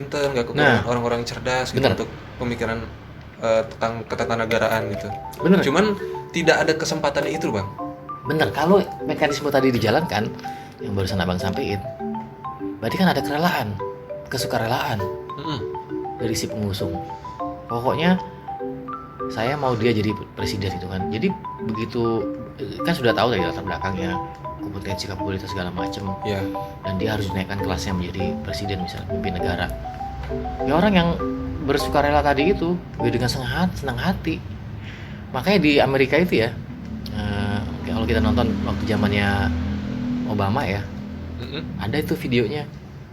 pinter, nggak kekurangan orang-orang cerdas gitu bener. untuk pemikiran tentang ketatanegaraan gitu. Bener. Cuman tidak ada kesempatannya itu, Bang. Bener, kalau mekanisme tadi dijalankan yang barusan abang sampaikan, berarti kan ada kerelaan, kesukarelaan dari si pengusung. Pokoknya saya mau dia jadi presiden itu kan. Jadi begitu kan sudah tahu dari latar belakangnya, kompetensi kapabilitas segala macam. Ya. Dan dia harus dinaikkan kelasnya menjadi presiden misalnya, pemimpin negara. Ya orang yang bersukarela tadi itu dengan senang hati. Makanya di Amerika itu ya, kalau kita nonton waktu zamannya Obama ya, ada itu videonya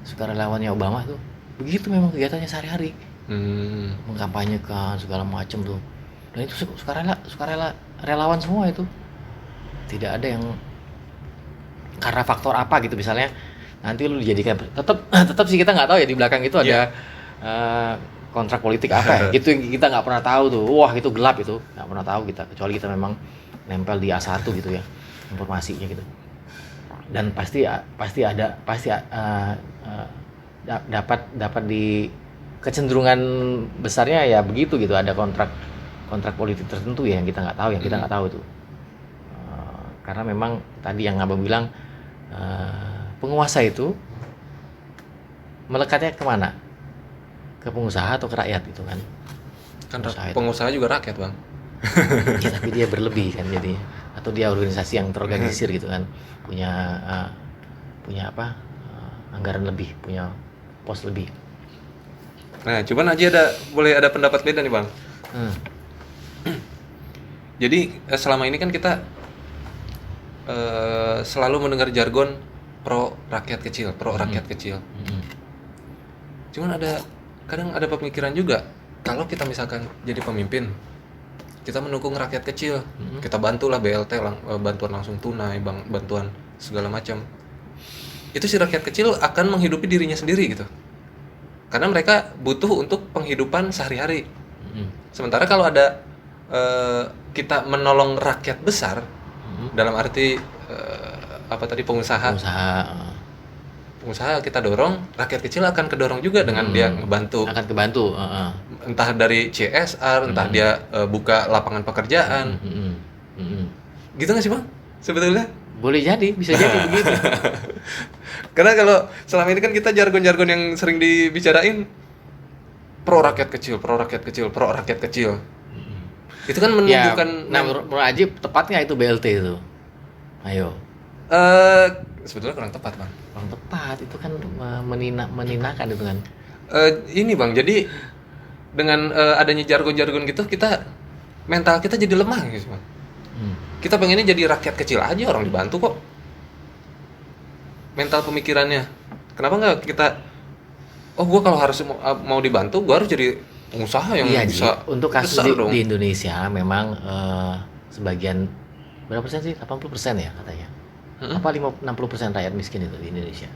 sukarelawannya Obama tuh. Begitu memang kegiatannya sehari-hari, mengkampanyekan segala macam tuh. Dan itu sukarela relawan semua itu. Tidak ada yang karena faktor apa gitu misalnya nanti lu dijadikan tetap sih kita nggak tahu ya di belakang itu ada kontrak politik apa ya gitu kita nggak pernah tahu tuh. Wah itu gelap, itu nggak pernah tahu kita, kecuali kita memang nempel di A1 gitu ya informasinya gitu. Dan pasti dapat di kecenderungan besarnya ya begitu gitu, ada kontrak politik tertentu ya yang kita nggak tahu, tuh. Karena memang tadi yang abang bilang, penguasa itu melekatnya kemana? Ke pengusaha atau ke rakyat gitu kan? Kan pengusaha juga rakyat, Bang. Ya, tapi dia berlebih kan jadinya, atau dia organisasi yang terorganisir gitu kan, punya anggaran lebih, punya pos lebih. Nah, cuman aja boleh ada pendapat beda nih, Bang. Jadi selama ini kan kita selalu mendengar jargon pro rakyat kecil. Cuman kadang ada pemikiran juga, kalau kita misalkan jadi pemimpin, kita mendukung rakyat kecil, kita bantulah BLT, bantuan langsung tunai, bantuan segala macam. Itu si rakyat kecil akan menghidupi dirinya sendiri gitu. Karena mereka butuh untuk penghidupan sehari-hari. Sementara kalau ada kita menolong rakyat besar, dalam arti pengusaha kita dorong, rakyat kecil akan kedorong juga dengan dia ngebantu. Akan kebantu. Entah dari CSR, entah dia buka lapangan pekerjaan. Gitu nggak sih, Bang? Sebetulnya? Boleh jadi, bisa jadi begitu. Karena kalau selama ini kan kita jargon-jargon yang sering dibicarain pro rakyat kecil. Itu kan menunjukkan menurut Ajib tepatnya itu BLT itu. Ayo. Sebetulnya kurang tepat, Bang. Kurang tepat, itu kan meninakan itu kan. Ini, Bang, jadi dengan adanya jargon-jargon gitu, mental kita jadi lemah gitu, Bang. Kita pengennya jadi rakyat kecil aja, orang dibantu kok. Mental pemikirannya. Kenapa nggak kita, gue kalau harus mau dibantu, gue harus jadi pengusaha yang bisa. Untuk kasus di Indonesia memang sebagian, berapa persen sih? 80% ya katanya. Apa 60% rakyat miskin itu di Indonesia.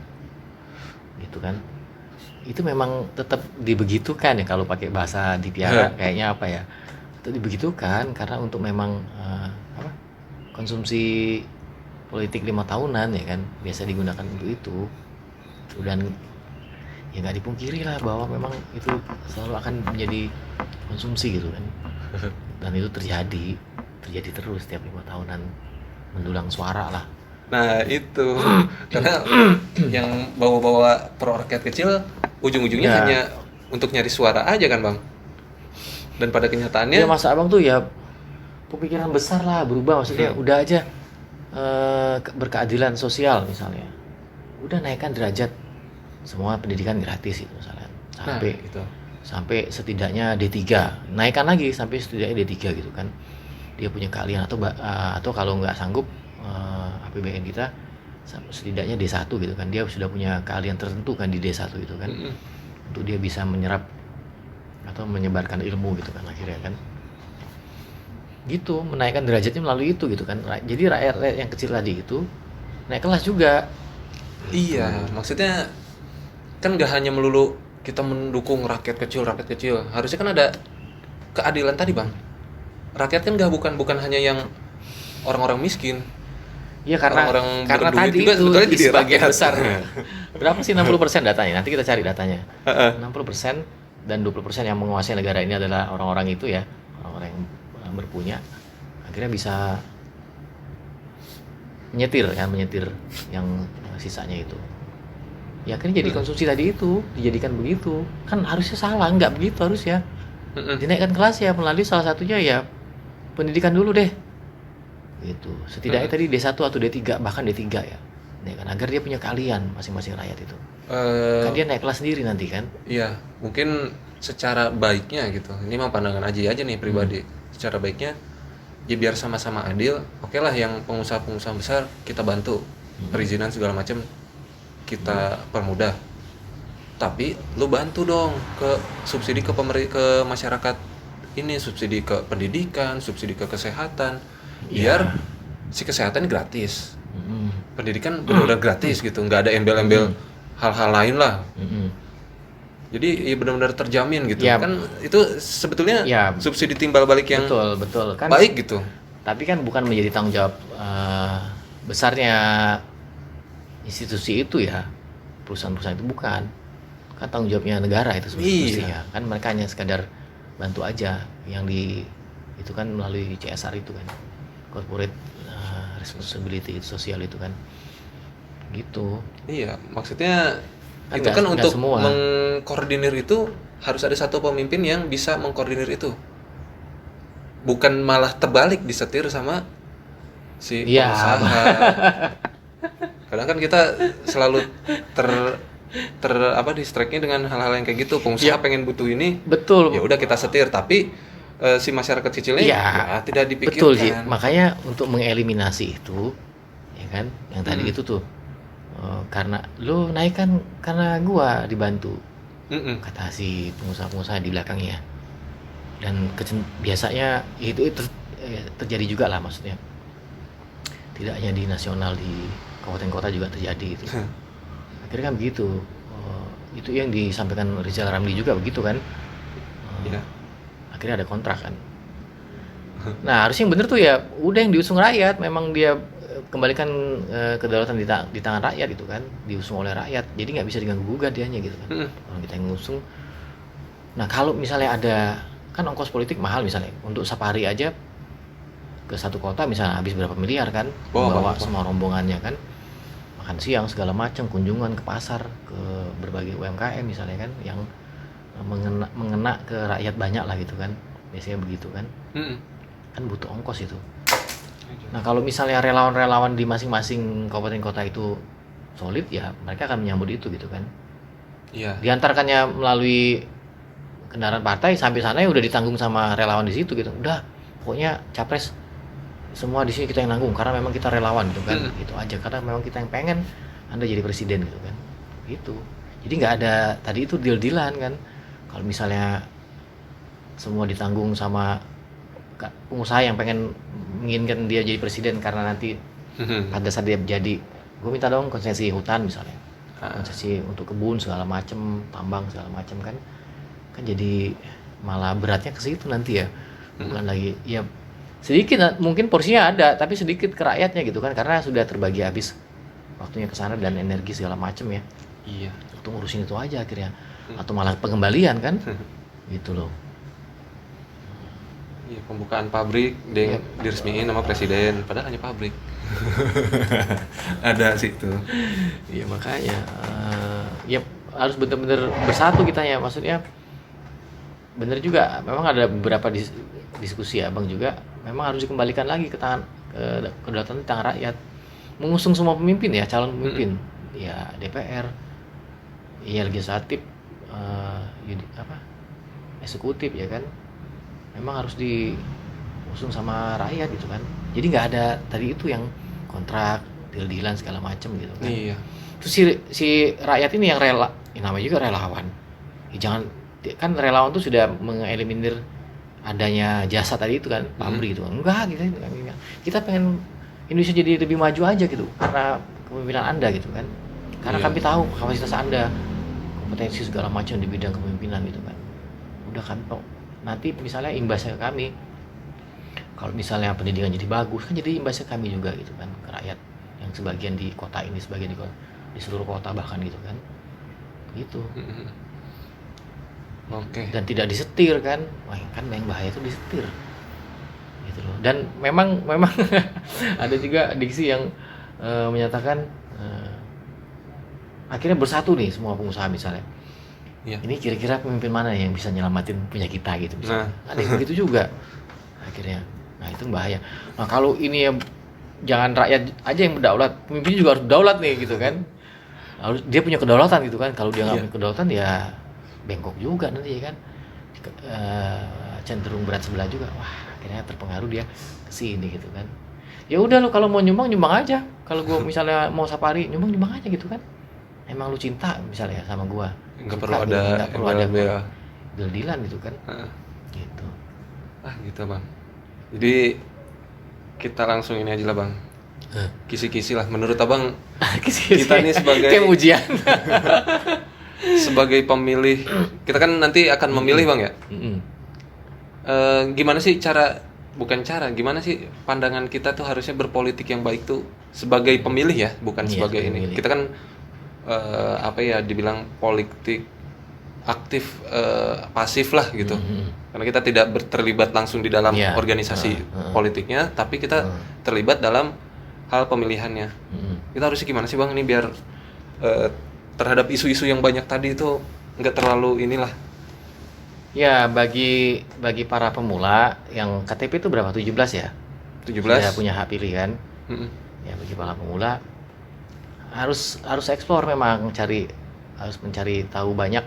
Gitu kan. Itu memang tetap dibegitukan ya, kalau pakai bahasa di Piara kayaknya apa ya? Itu dibegitukan karena untuk memang konsumsi politik 5 tahunan ya kan, biasa digunakan untuk itu. Dan ya nggak dipungkiri lah bahwa memang itu selalu akan menjadi konsumsi gitu kan. Dan itu terjadi terus setiap 5 tahunan mendulang suara lah. Nah itu karena yang bawa-bawa pro rakyat kecil ujung-ujungnya hanya untuk nyari suara aja kan, Bang. Dan pada kenyataannya ya masa abang tuh ya pemikiran besar lah berubah, maksudnya udah aja berkeadilan sosial misalnya, udah naikkan derajat semua pendidikan gratis itu misalnya sampai setidaknya D3, naikkan lagi sampai setidaknya D3 gitu kan. Dia punya keahlian atau kalau nggak sanggup APBN kita setidaknya D1 gitu kan, dia sudah punya keahlian tertentu kan di D1 itu kan, untuk dia bisa menyerap atau menyebarkan ilmu gitu kan akhirnya kan. Gitu, menaikkan derajatnya melalui itu gitu kan. Jadi rakyat yang kecil tadi itu naik kelas juga. Iya, maksudnya kan gak hanya melulu kita mendukung rakyat kecil. Harusnya kan ada keadilan tadi, Bang. Rakyat kan bukan hanya yang orang-orang miskin. Iya, karena orang-orang tadi juga itu di sebagian besar Berapa sih 60% datanya? Nanti kita cari datanya. Heeh. 60% dan 20% yang menguasai negara ini adalah orang-orang itu ya, orang-orang yang berpunya. Akhirnya bisa menyetir yang sisanya itu. Ya akhirnya jadi konsumsi tadi itu, dijadikan begitu. Kan harusnya salah, nggak begitu harusnya. Dinaikkan kelas ya melalui salah satunya ya pendidikan dulu deh. Gitu. Setidaknya tadi D1 atau D3, bahkan D3 ya. Kan agar dia punya keahlian masing-masing rakyat itu. Kan dia naik kelas sendiri nanti kan. Iya, mungkin secara baiknya gitu. Ini mah pandangan aja nih pribadi. Secara baiknya ya biar sama-sama adil. Oke lah, yang pengusaha-pengusaha besar kita bantu, perizinan segala macam kita permudah. Tapi lu bantu dong ke subsidi ke ke masyarakat ini, subsidi ke pendidikan, subsidi ke kesehatan, biar si kesehatan gratis, pendidikan benar-benar gratis gitu, nggak ada embel-embel hal-hal lain lah. Jadi ya benar-benar terjamin gitu. Ya. Kan itu sebetulnya Ya. subsidi timbal balik yang betul kan baik gitu. Tapi kan bukan menjadi tanggung jawab besarnya institusi itu ya, perusahaan-perusahaan itu bukan. Kan tanggung jawabnya negara itu semestinya. Kan mereka hanya sekadar bantu aja, yang itu kan melalui CSR itu kan, corporate responsibility sosial itu kan, gitu. Iya, maksudnya Kan itu kan nggak untuk semua. mengkoordinir itu harus ada satu pemimpin yang bisa mengkoordinir itu, bukan malah terbalik disetir sama si pengusaha. Kadang kan kita selalu distract-nya dengan hal-hal yang kayak gitu. Pengusaha pengen butuh ini, Betul. ya udah kita setir, tapi si masyarakat kecilnya ya tidak dipikirkan. Betul sih. Makanya untuk mengeliminasi itu, ya kan, yang tadi itu tuh, karena lu naik kan karena gua dibantu, kata si pengusaha-pengusaha di belakangnya. Dan biasanya itu terjadi juga lah, maksudnya tidak hanya di nasional, di kabupaten kota juga terjadi itu. Akhirnya kan begitu. Itu yang disampaikan Rizal Ramli juga begitu kan. Akhirnya ada kontrak kan. Nah harusnya yang bener tuh ya udah yang diusung rakyat, memang dia kembalikan kedaulatan di tangan rakyat gitu kan, diusung oleh rakyat, jadi nggak bisa diganggu gugat dianya gitu kan. Kalau kita yang ngusung. Nah kalau misalnya ada kan ongkos politik mahal, misalnya untuk safari aja ke satu kota misalnya habis berapa miliar kan, bawa semua rombongannya kan, makan siang segala macam, kunjungan ke pasar, ke berbagai UMKM misalnya kan, yang mengena ke rakyat banyak lah gitu kan, biasanya begitu kan. Kan butuh ongkos itu. Nah kalau misalnya relawan-relawan di masing-masing kabupaten kota itu solid, ya mereka akan menyambut itu gitu kan. Iya. Diantarkannya melalui kendaraan partai, sampai sana ya udah ditanggung sama relawan di situ gitu. Udah, pokoknya capres semua di sini kita yang nanggung karena memang kita relawan gitu kan. Gitu aja, karena memang kita yang pengen Anda jadi presiden gitu kan. Gitu. Jadi nggak ada tadi itu deal-dealan kan. Kalau misalnya semua ditanggung sama pengusaha yang pengen menginginkan dia jadi presiden karena nanti pada saat dia jadi, gue minta dong konsesi hutan misalnya, konsesi untuk kebun segala macem, tambang segala macem kan jadi malah beratnya ke situ nanti ya, bukan lagi ya sedikit mungkin porsinya ada tapi sedikit ke rakyatnya gitu kan, karena sudah terbagi habis waktunya ke sana dan energi segala macem ya. Iya. Untuk ngurusin itu aja akhirnya, atau malah pengembalian kan, gitu loh. Iya, pembukaan pabrik diresmiin sama presiden, padahal hanya pabrik. Ada sih itu. Iya makanya ya harus benar-benar bersatu kita ya, maksudnya bener juga, memang ada beberapa diskusi ya Bang juga, memang harus dikembalikan lagi ke tangan kedaulatan di tangan rakyat, mengusung semua pemimpin ya, calon pemimpin ya, DPR ya, legislatif, eksekutif ya kan, memang harus diusung sama rakyat gitu kan. Jadi nggak ada tadi itu yang kontrak, deal-dealan segala macem gitu kan. Iya. Terus si rakyat ini yang rela, namanya juga relawan. Jangan kan, relawan tuh sudah mengeliminir adanya jasa tadi itu kan, pamrih gitu. Enggak, kita pengen Indonesia jadi lebih maju aja gitu karena kepemimpinan Anda gitu kan. Karena kami tahu kapasitas Anda, kompetensi segala macam di bidang kepemimpinan gitu kan. Udah kami nanti misalnya imbasnya ke kami, kalau misalnya pendidikan jadi bagus kan jadi imbasnya kami juga gitu kan, ke rakyat yang sebagian di kota ini, sebagian di kota di seluruh kota bahkan gitu kan, gitu. Oke. Dan tidak disetir kan. Wah, kan yang bahaya itu disetir gitu loh. Dan memang ada juga diksi yang menyatakan akhirnya bersatu nih semua pengusaha misalnya. Iya. Ini kira-kira pemimpin mana yang bisa nyelamatin punya kita gitu misalnya. Nah. Ada yang begitu juga akhirnya. Nah, itu bahaya. Nah, kalau ini ya jangan rakyat aja yang berdaulat, pemimpin juga harus berdaulat nih gitu kan. Harus dia punya kedaulatan gitu kan. Kalau dia nggak punya kedaulatan ya bengkok juga nanti ya kan. Cenderung berat sebelah juga. Wah, akhirnya terpengaruh dia ke sini gitu kan. Ya udah lo kalau mau nyumbang aja. Kalau gua misalnya mau safari nyumbang aja gitu kan. Emang lu cinta misalnya sama gua. Nggak perlu ada deal-dealan gitu kan. Gitu. Gitu bang. Jadi kita langsung ini aja lah bang. Kisi-kisi lah. Menurut abang kita nih sebagai kayak ujian. sebagai pemilih, kita kan nanti akan memilih bang ya. Gimana sih gimana sih pandangan kita tuh harusnya berpolitik yang baik tuh sebagai pemilih ya, bukan sebagai ini. Pemilih. Kita kan dibilang politik aktif pasif lah gitu. Karena kita tidak terlibat langsung di dalam organisasi politiknya, tapi kita terlibat dalam hal pemilihannya. Kita harusnya gimana sih bang ini biar terhadap isu-isu yang banyak tadi itu nggak terlalu inilah. Ya, bagi para pemula yang KTP itu berapa? 17 ya? 17. Sudah punya hak pilih kan? Ya, bagi para pemula harus explore memang, harus mencari tahu banyak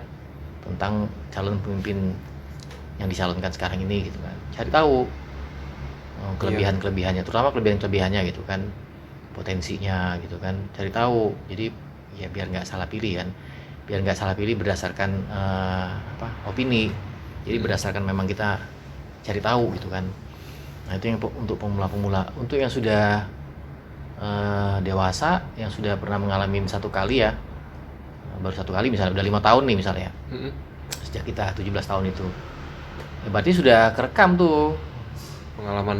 tentang calon pemimpin yang dicalonkan sekarang ini gitu kan. Cari tahu kelebihan-kelebihannya, terutama kelebihan-kelebihannya gitu kan. Potensinya gitu kan. Cari tahu. Jadi ya biar nggak salah pilih kan. Biar nggak salah pilih berdasarkan opini. Jadi berdasarkan memang kita cari tahu gitu kan. Nah, itu yang untuk pemula-pemula. Untuk yang sudah dewasa, yang sudah pernah mengalami satu kali ya, baru satu kali misalnya, udah 5 tahun nih misalnya, sejak kita 17 tahun itu, ya berarti sudah kerekam tuh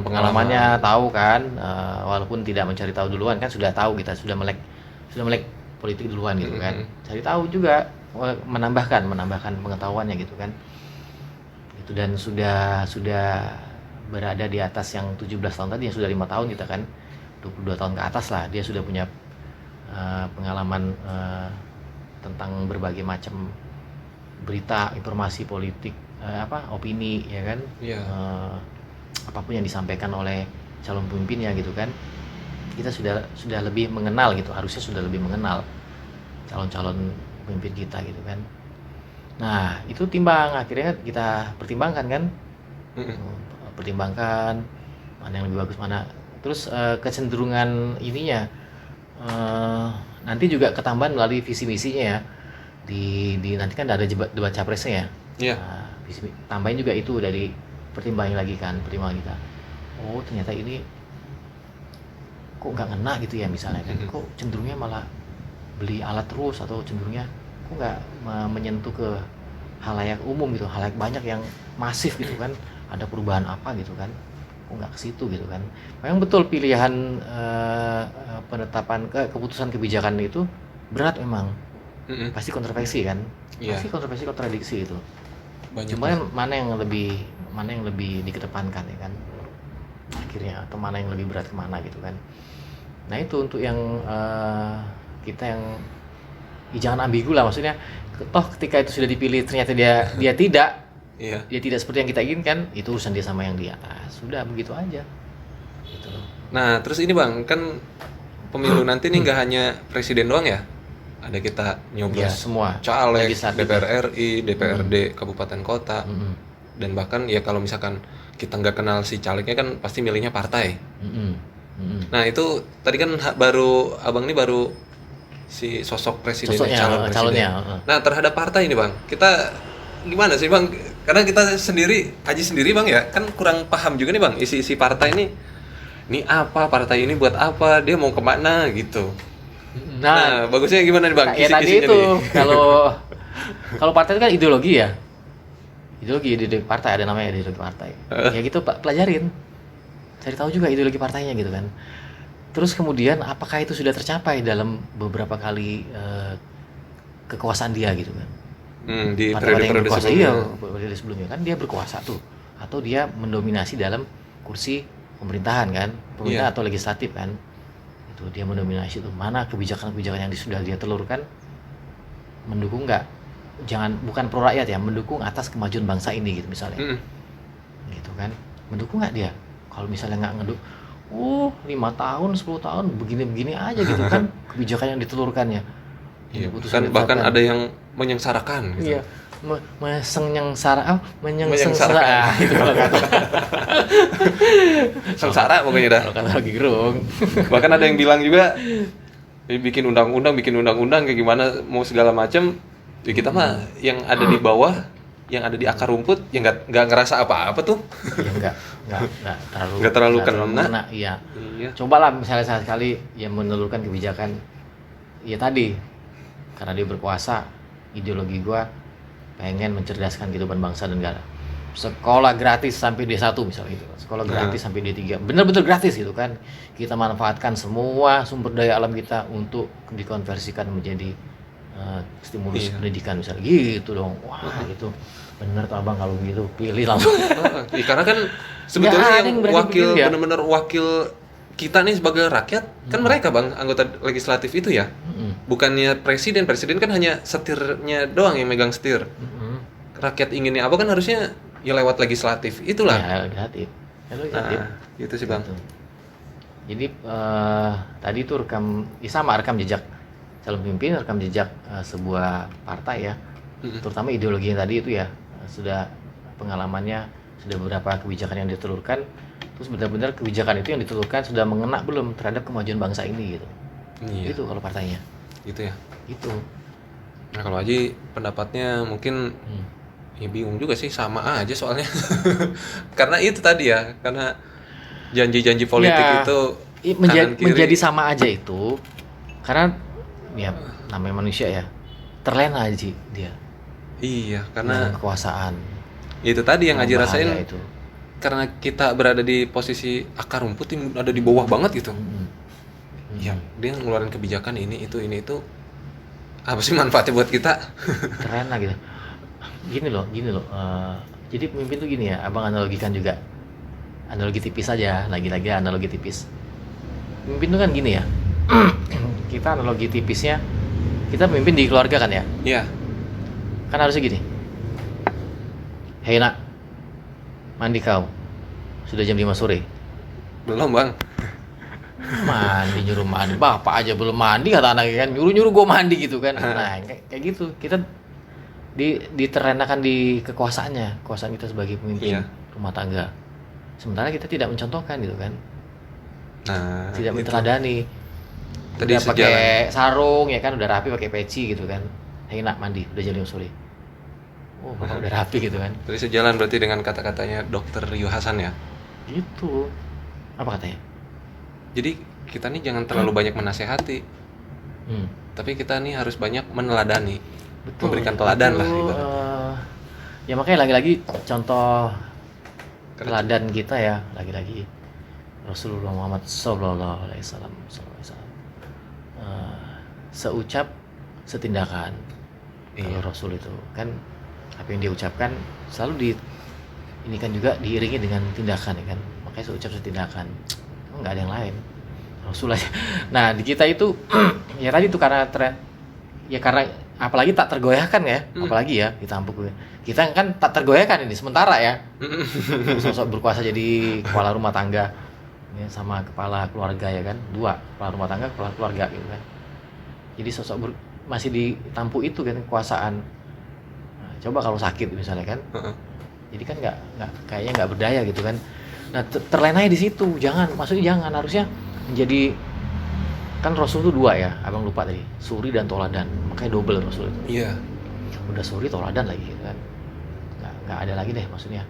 pengalamannya, tahu kan, walaupun tidak mencari tahu duluan kan, sudah tahu kita, sudah melek politik duluan gitu kan. Cari tahu juga, menambahkan pengetahuannya gitu kan. Itu dan sudah berada di atas yang 17 tahun tadi, yang sudah 5 tahun kita kan, 22 tahun ke atas lah, dia sudah punya pengalaman tentang berbagai macam berita, informasi politik, opini ya kan. Apapun yang disampaikan oleh calon pemimpinnya gitu kan. Kita sudah lebih mengenal gitu, harusnya sudah lebih mengenal calon-calon pemimpin kita gitu kan. Nah, itu akhirnya kita pertimbangkan kan. Pertimbangkan mana yang lebih bagus, mana. Terus kecenderungan ininya nanti juga ketambahan melalui visi misinya ya. Di nanti kan ada debat capresnya ya. Tambahin juga itu dari pertimbangan kita. Oh, ternyata ini kok nggak ngena gitu ya misalnya kan. Kok cenderungnya malah beli alat terus, atau cenderungnya kok nggak menyentuh ke halayak umum gitu, halayak banyak yang masif gitu kan. Ada perubahan apa gitu kan. Kok nggak ke situ gitu kan. Memang betul pilihan penetapan keputusan kebijakan itu berat memang. Pasti kontroversi kan. Pasti kontroversi, kontradiksi itu. Cuma mana yang lebih dikedepankan ya kan akhirnya, atau mana yang lebih berat kemana gitu kan. Nah, itu untuk yang kita yang jangan ambigu lah, maksudnya toh ketika itu sudah dipilih ternyata dia tidak dia tidak seperti yang kita inginkan, itu urusan dia sama yang di atas, sudah begitu aja gitu loh. Nah, terus ini bang, kan pemilu nanti nih nggak hanya presiden doang ya, ada kita nyoblos semua caleg, DPR RI, DPRD kabupaten kota, dan bahkan ya kalau misalkan kita nggak kenal si calegnya kan pasti milihnya partai. Nah, itu tadi kan abang ini baru si sosok presidennya, calon presiden. Nah, terhadap partai ini bang, kita gimana sih bang? Karena kita Aji sendiri bang ya, kan kurang paham juga nih bang isi partai ini. Ini apa, partai ini buat apa, dia mau kemana gitu. Nah, bagusnya gimana nih bang? Ya tadi itu kalau partai itu kan ideologi ya. Ideologi partai, ada namanya ideologi partai. Ya gitu, pelajarin. Cari tahu juga ideologi partainya gitu kan. Terus kemudian apakah itu sudah tercapai dalam beberapa kali kekuasaan dia gitu kan? Di Partai-partai yang periode-periode berkuasa, sebelumnya. iya, periode sebelumnya kan dia berkuasa tuh, atau dia mendominasi dalam kursi pemerintahan kan, pemerintah Iya. atau legislatif kan, itu dia mendominasi tuh. Mana kebijakan-kebijakan yang sudah dia telurkan mendukung nggak? Bukan pro rakyat ya, mendukung atas kemajuan bangsa ini gitu misalnya, gitu kan? Mendukung nggak dia? Kalau misalnya nggak ngeduk, 5 tahun, 10 tahun begini-begini aja gitu kan kebijakan yang ditelurkannya. Iya, Putusan bahkan ditetapkan. ada yang menyengsarakan gitu. Iya, menyengsara, Menyengsarakan. itu kalau kata Sengsara pokoknya dah. kalau kata lagi gerung. Bahkan ada yang bilang juga bikin undang-undang kayak gimana mau segala macam. Ya kita mah yang ada di bawah, yang ada di akar rumput yang nggak ngerasa apa-apa tuh. Ya Nggak terlalu kena. mengena, iya. Iya. Cobalah misalnya sekali yang menelurkan kebijakan, ya tadi karena dia berkuasa, ideologi gua pengen mencerdaskan kehidupan bangsa dan negara. Sekolah gratis sampai D1 misalnya gitu. Sekolah gratis sampai D3. Bener-bener gratis gitu kan. Kita manfaatkan semua sumber daya alam kita untuk dikonversikan menjadi stimulus Iya. pendidikan misalnya gitu dong. Wah, itu bener tuh Abang kalau gitu. Pilih langsung. Ya, karena kan sebetulnya Nggak ada yang yang berani wakil bikin ya. benar-benar wakil kita nih sebagai rakyat kan mereka Bang, anggota legislatif itu ya. Bukannya presiden kan hanya setirnya doang yang megang setir. Rakyat inginnya apa kan harusnya ya lewat legislatif itulah. Ya, legislatif. Legislatif. Nah, gitu sih Bang. Gitu. Jadi tadi itu rekam jejak calon pemimpin, rekam jejak sebuah partai ya, terutama ideologinya tadi itu ya, sudah pengalamannya, sudah beberapa kebijakan yang ditelurkan, terus benar-benar kebijakan itu yang ditelurkan sudah mengena belum terhadap kemajuan bangsa ini gitu. Iya. Itu kalau partainya. Gitu ya. Itu. Nah, kalau Haji pendapatnya mungkin ya bingung juga sih, sama aja soalnya. Karena itu tadi ya, karena janji-janji politik Ya, itu menjadi, kanan kiri. menjadi sama aja itu karena ya namanya manusia ya, terlena aja dia Iya, dengan karena kekuasaan. itu tadi yang Haji Bahaya rasain itu. karena kita berada di posisi akar rumput yang ada di bawah banget gitu. Ya, dia ngeluarin kebijakan ini itu apa sih manfaatnya buat kita? Terlena gitu. Gini loh. Jadi pemimpin tuh gini ya, Abang analogikan juga. Analogi tipis aja, lagi-lagi analogi tipis. Pemimpin tuh kan gini ya. Kita analogi tipisnya, kita pemimpin di keluarga kan ya. Iya. Kan harusnya gini. Hei nak, mandi kau. Sudah jam 5 sore. Belum, Bang. Nyuruh mandi. Bapak aja belum mandi kata anaknya kan. Nyuruh gue mandi gitu kan. Nah, kayak gitu. Kita diterenakan di kekuasaan kita sebagai pemimpin rumah tangga. Sementara kita tidak mencontohkan gitu kan. Nah, Tidak itu. menteladani. Tadi Udah sejalan. pakai sarung ya kan, udah rapi pakai peci gitu kan. Hei nak mandi, udah jam 5 sore. Oh, bapak udah rapi gitu kan. Tadi sejalan berarti dengan kata-katanya Dokter Rio Hasan ya. Gitu. Apa katanya? Jadi kita nih jangan terlalu banyak menasehati, tapi kita nih harus banyak meneladani. Betul. Memberikan teladan lah Itu, ibaratnya. ya makanya lagi-lagi contoh teladan kita ya, lagi-lagi Rasulullah Muhammad Sallallahu Alaihi Wasallam. Seucap setindakan. Kalau Rasul itu kan apa yang dia ucapkan selalu ini kan juga diiringi dengan tindakan ya kan. Makanya seucap setindakan. Nggak ada yang lain. Rasul aja. Nah di kita itu ya tadi itu karena apalagi tak tergoyahkan ya, apalagi ya ditampuk kita kan tak tergoyahkan ini sementara ya. Sosok berkuasa jadi kepala rumah tangga ya, sama kepala keluarga ya kan, dua, kepala rumah tangga, kepala keluarga gitu kan. Jadi sosok masih ditampuk itu kan kekuasaan. Nah, coba kalau sakit misalnya kan, jadi kan nggak kayaknya nggak berdaya gitu kan. Nah terlenai di situ, maksudnya jangan, harusnya menjadi, kan Rasul itu dua ya, abang lupa tadi, suri dan toladan, makanya double Rasul itu. Iya. Udah suri toladan lagi gitu kan, nggak ada lagi deh maksudnya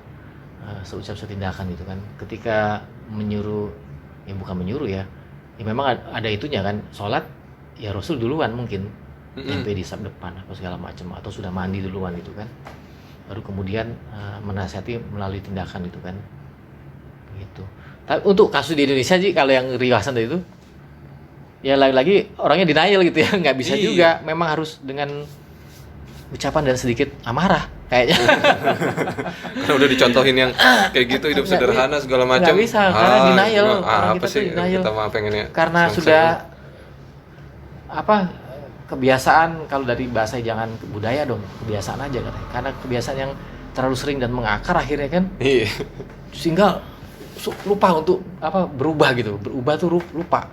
seucap setindakan gitu kan. Ketika menyuruh, ya bukan menyuruh ya memang ada itunya kan, sholat ya Rasul duluan mungkin sampai di saf depan apa segala macam, atau sudah mandi duluan gitu kan, baru kemudian menasihati melalui tindakan gitu kan gitu. Tapi untuk kasus di Indonesia sih kalau yang Rio Hasan tadi itu ya lagi-lagi orangnya denial gitu ya, nggak bisa Iya. juga. Memang harus dengan ucapan dan sedikit amarah kayaknya. Karena udah dicontohin yang kayak gitu, hidup Nggak sederhana segala macam. nggak bisa, karena denial. Orang Apa kita sih tuh denial. kita mah pengennya Karena seneng-seneng. sudah apa kebiasaan, kalau dari bahasa jangan budaya dong, kebiasaan aja katanya. Karena kebiasaan yang terlalu sering dan mengakar akhirnya kan, Iya. sehingga lupa untuk apa berubah gitu. Berubah tuh lupa.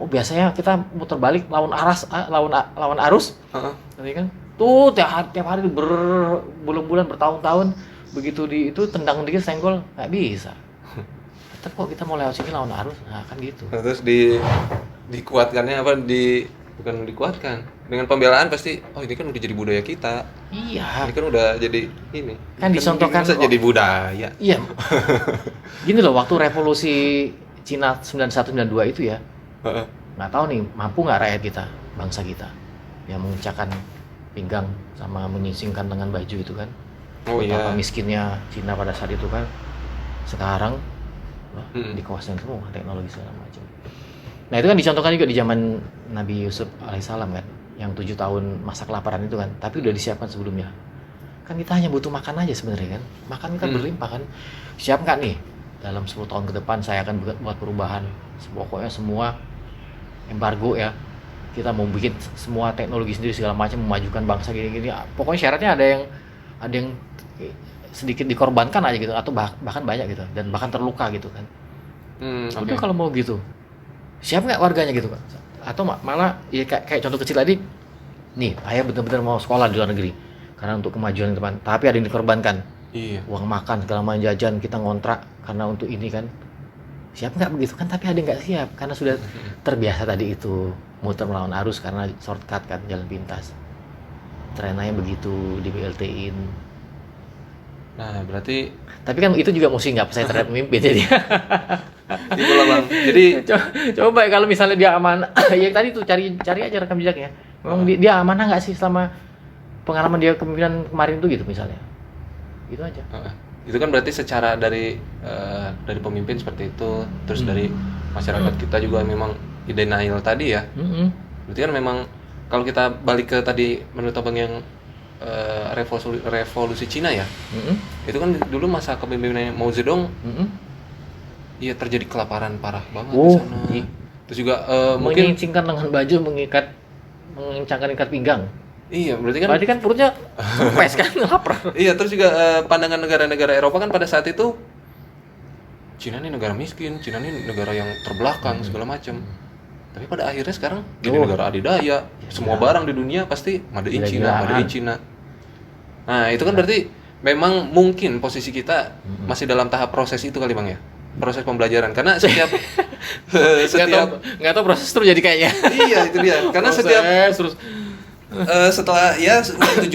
Oh biasanya kita muter balik lawan arus, Heeh. nanti kan tuh tiap hari berbulan-bulan bertahun-tahun begitu di itu tendang dikit senggol nggak bisa. Tetap kok kita mau lewat sini lawan arus, nah kan gitu. Nah, terus dikuatkannya apa bukan dikuatkan dengan pembelaan pasti, oh ini kan udah jadi budaya kita, Iya. ini kan udah jadi ini Kan dicontohkan masa jadi budaya. Iya. Gini loh, waktu revolusi Cina 91-92 itu ya, Heeh. nggak tahu nih mampu nggak rakyat kita, bangsa kita, yang mengucapkan pinggang sama menyisingkan lengan baju itu kan. Oh Betapa iya. miskinnya Cina pada saat itu kan. Sekarang wah, Mm-mm. dikuasain semua teknologi segala macam. Nah itu kan dicontohkan juga di zaman Nabi Yusuf alaihissalam kan, yang 7 tahun masa kelaparan itu kan, tapi udah disiapkan sebelumnya. Kan kita hanya butuh makan aja sebenarnya kan, makan kita berlimpah kan. Siap nggak nih dalam 10 tahun ke depan saya akan buat perubahan, pokoknya semua embargo ya, kita mau bikin semua teknologi sendiri segala macam, memajukan bangsa gini-gini. Pokoknya syaratnya ada yang sedikit dikorbankan aja gitu, atau bahkan banyak gitu, dan bahkan terluka gitu kan. Udah kalau mau gitu, siap nggak warganya gitu kan? Atau malah ya kayak contoh kecil tadi, nih ayah benar-benar mau sekolah di luar negeri karena untuk kemajuan ke depan, tapi ada yang dikorbankan, Iya. uang makan segala macam, jajan kita ngontrak karena untuk ini kan. Siap nggak begitu kan? Tapi ada yang nggak siap karena sudah terbiasa tadi itu muter melawan arus karena shortcut kan, jalan pintas. Trennya begitu di BLT-in. Nah berarti Tapi kan itu juga mesti nggak percaya terhadap pemimpin jadi. itulah bang. Jadi Coba kalau misalnya dia amanah, ya tadi tuh cari aja rekam jejaknya. Memang dia amanah nggak sih selama pengalaman dia kepemimpinan kemarin tuh gitu misalnya. Itu aja. itu kan berarti secara dari pemimpin seperti itu, terus dari masyarakat kita juga memang denial tadi ya. Berarti kan memang kalau kita balik ke tadi menurut abang yang revolusi Cina ya, itu kan dulu masa kepemimpinan Mao Zedong, iya terjadi kelaparan parah banget di sana. Terus juga mungkin mengincingkan lengan baju, mengencangkan ikat pinggang. iya berarti kan perutnya kempes kan, lapar. iya, terus juga pandangan negara-negara Eropa kan pada saat itu Cina ini negara miskin, Cina ini negara yang terbelakang segala macam. Tapi pada akhirnya sekarang jadi negara adidaya, semua barang di dunia pasti made in China, made in China. Nah itu kan berarti memang mungkin posisi kita masih dalam tahap proses itu kali bang ya, proses pembelajaran. Karena setiap nggak tahu proses terus jadi kayaknya. iya itu dia. Karena setiap terus setelah ya 70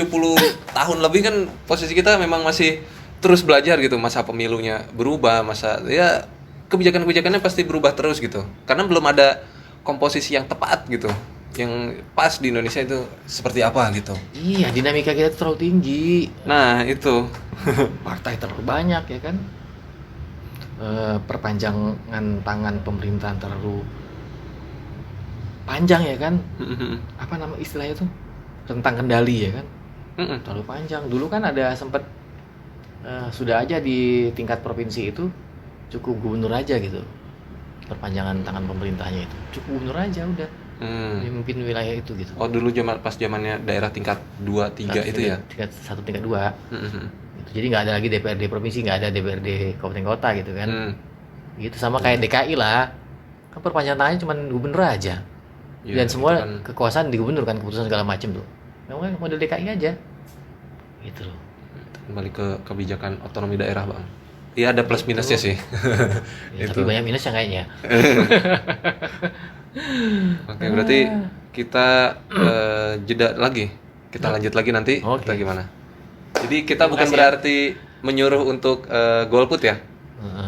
tahun lebih kan posisi kita memang masih terus belajar gitu. Masa pemilunya berubah, masa ya kebijakan-kebijakannya pasti berubah terus gitu. Karena belum ada komposisi yang tepat gitu, yang pas di Indonesia itu seperti apa gitu. Iya, dinamika kita terlalu tinggi. Nah itu Partai terlalu banyak ya kan. Perpanjangan tangan pemerintahan terlalu panjang ya kan. Apa nama istilahnya tuh? Rentang kendali ya kan. Terlalu panjang. Dulu kan ada sempat sudah aja di tingkat provinsi itu cukup gubernur aja gitu. Perpanjangan tangan pemerintahnya itu cukup gubernur aja udah. Memimpin wilayah itu gitu. Oh dulu pas zamannya daerah tingkat 2, 3 itu ya? Tingkat 1, tingkat 2 gitu. Jadi nggak ada lagi DPRD provinsi, nggak ada DPRD kabupaten kota gitu kan. Gitu sama kayak DKI lah. Kan perpanjangan tangannya cuma gubernur aja. Ya, dan semua kan kekuasaan di gubernur kan, keputusan segala macam tuh. Memang model DKI aja. Gitu loh. Kembali ke kebijakan otonomi daerah bang. Iya ada plus minusnya sih. Ya, tapi banyak minusnya kayaknya. Oke berarti kita jeda lagi. Kita lanjut lagi nanti. Kita gimana? Jadi kita bukan berarti menyuruh untuk golput ya.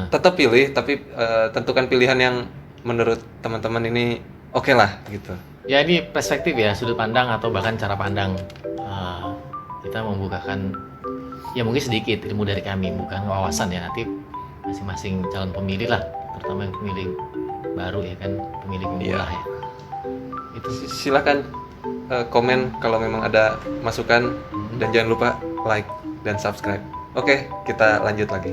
Tetap pilih, tapi tentukan pilihan yang menurut teman-teman ini oke lah gitu. Ya ini perspektif ya, sudut pandang atau bahkan cara pandang. Kita membukakan ya mungkin sedikit ilmu dari kami, bukan wawasan ya, nanti masing-masing calon pemilih lah, terutama yang pemilih baru ya kan, pemilih pemula ya. Itu. Silakan komen kalau memang ada masukan dan jangan lupa like dan subscribe. Oke, kita lanjut lagi.